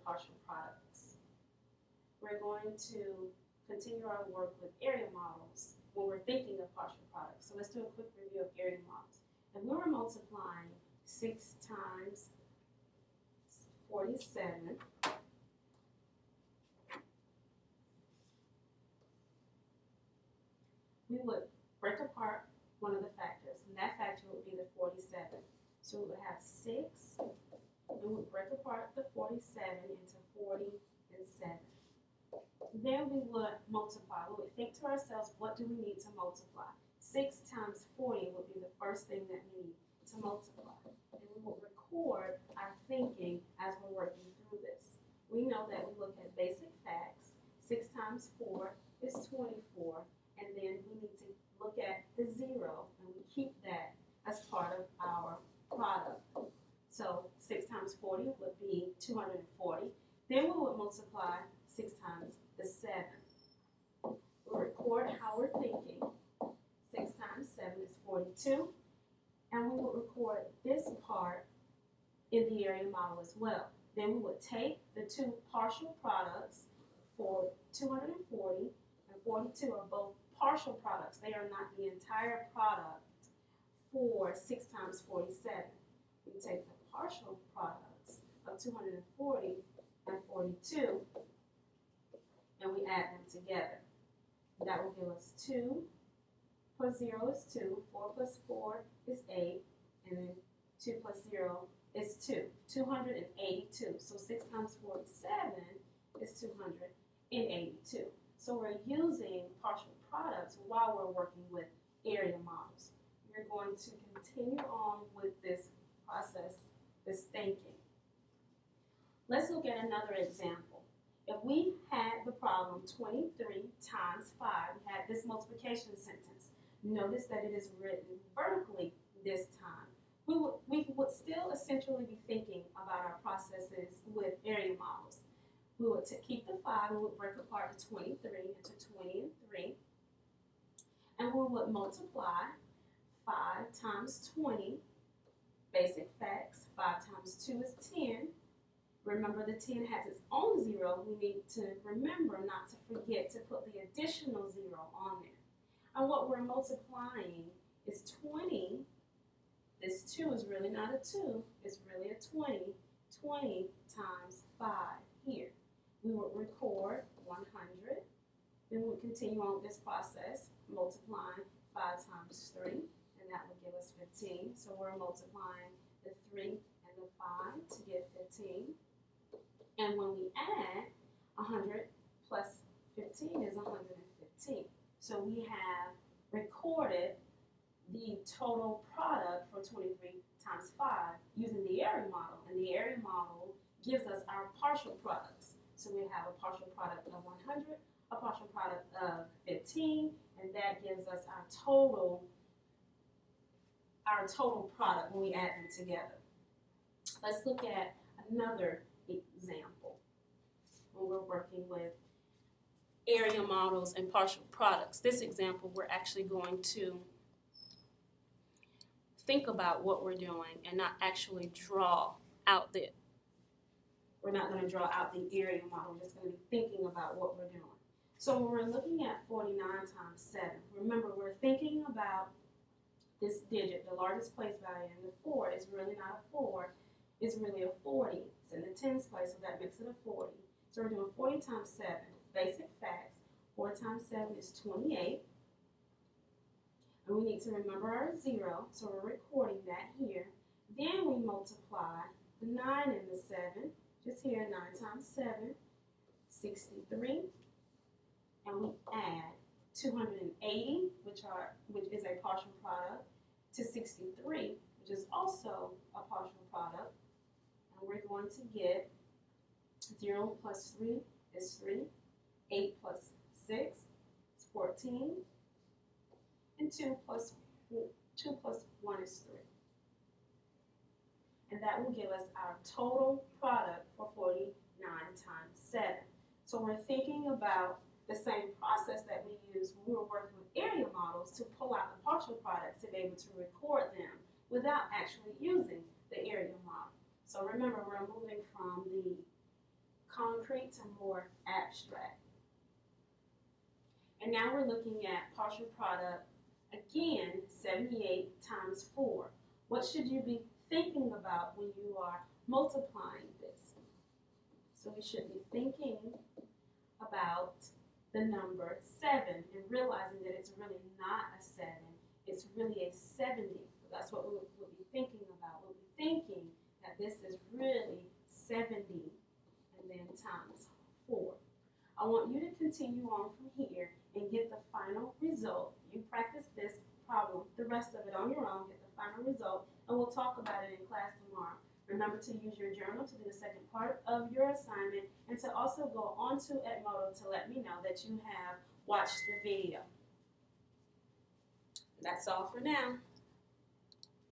partial products. We're going to continue our work with area models when we're thinking of partial products. So let's do a quick review of area models. If we were multiplying 6 times 47, we would break apart one of the factors, and that factor would be the 47. So we would have 6, and we would break apart the 47 into 40 and 7. Then we would multiply. We would think to ourselves, what do we need to multiply? 6 times 40 would be the first thing that we need to multiply. And we will record our thinking as we're working through this. We know that we look at basic facts. 6 times 4 is 24. And then we need to look at the 0, and we keep that as part of our product. So 6 times 40 would be 240. Then we would multiply 6 times the 7. We'll record how we're thinking. 6 times 7 is 42. And we will record this part in the area model as well. Then we would take the two partial products for 240 and 42 are both partial products. They are not the entire product for 6 times 47. We take the partial products of 240 and 42 and we add them together. That will give us 2 plus 0 is 2, 4 plus 4 is 8, and then 2 plus 0 is 2, 282. So 6 times 47 is 282. So we're using partial products while we're working with area models. We're going to continue on with this process, this thinking. Let's look at another example. If we had the problem 23 times 5, we had this multiplication sentence. Notice that it is written vertically this time. We would still essentially be thinking about our processes with area models. We would keep the 5, we would break apart the 23 into 20 and 3. And we would multiply 5 times 20, basic facts. 5 times 2 is 10. Remember, the 10 has its own 0. We need to remember not to forget to put the additional 0 on there. And what we're multiplying is 20. This 2 is really not a 2. It's really a 20. 20 times 5 here. We would record 100. Then we would continue on with this process, multiplying 5 times 3, and that would give us 15. So we're multiplying the 3 and the 5 to get 15. And when we add, 100 plus 15 is 115. So we have recorded the total product for 23 times 5 using the area model. And the area model gives us our partial products. So we have a partial product of 100, a partial product of 15, and that gives us our total product when we add them together. Let's look at another example when we're working with area models and partial products. This example, we're actually going to think about what we're doing and not actually draw out the, we're not going to draw out the area model, we're just going to be thinking about what we're doing. So when we're looking at 49 times 7, remember we're thinking about this digit, the largest place value, and the 4 is really not a 4, it's really a 40. It's in the tens place, so that makes it a 40. So we're doing 40 times 7. Basic facts, 4 times 7 is 28. And we need to remember our 0, so we're recording that here. Then we multiply the 9 and the 7, just here, 9 times 7, 63. And we add 280, which is a partial product, to 63, which is also a partial product. And we're going to get 0 plus 3 is 3, 8 plus 6 is 14, and 2 plus 1 is 3. And that will give us our total product for 49 times 7. So we're thinking about the same process that we used when we were working with area models to pull out the partial products to be able to record them without actually using the area model. So remember, we're moving from the concrete to more abstract. And now we're looking at partial product. Again, 78 times 4. What should you be thinking about when you are multiplying this? So we should be thinking about the number 7 and realizing that it's really not a 7. It's really a 70. That's what we'll be thinking about. We'll be thinking that this is really 70 and then times 4. I want you to continue on from here and get the final result. You practice this problem, the rest of it on your own, get the final result, and we'll talk about it in class tomorrow. Remember to use your journal to do the second part of your assignment and to also go on to Edmodo to let me know that you have watched the video. That's all for now.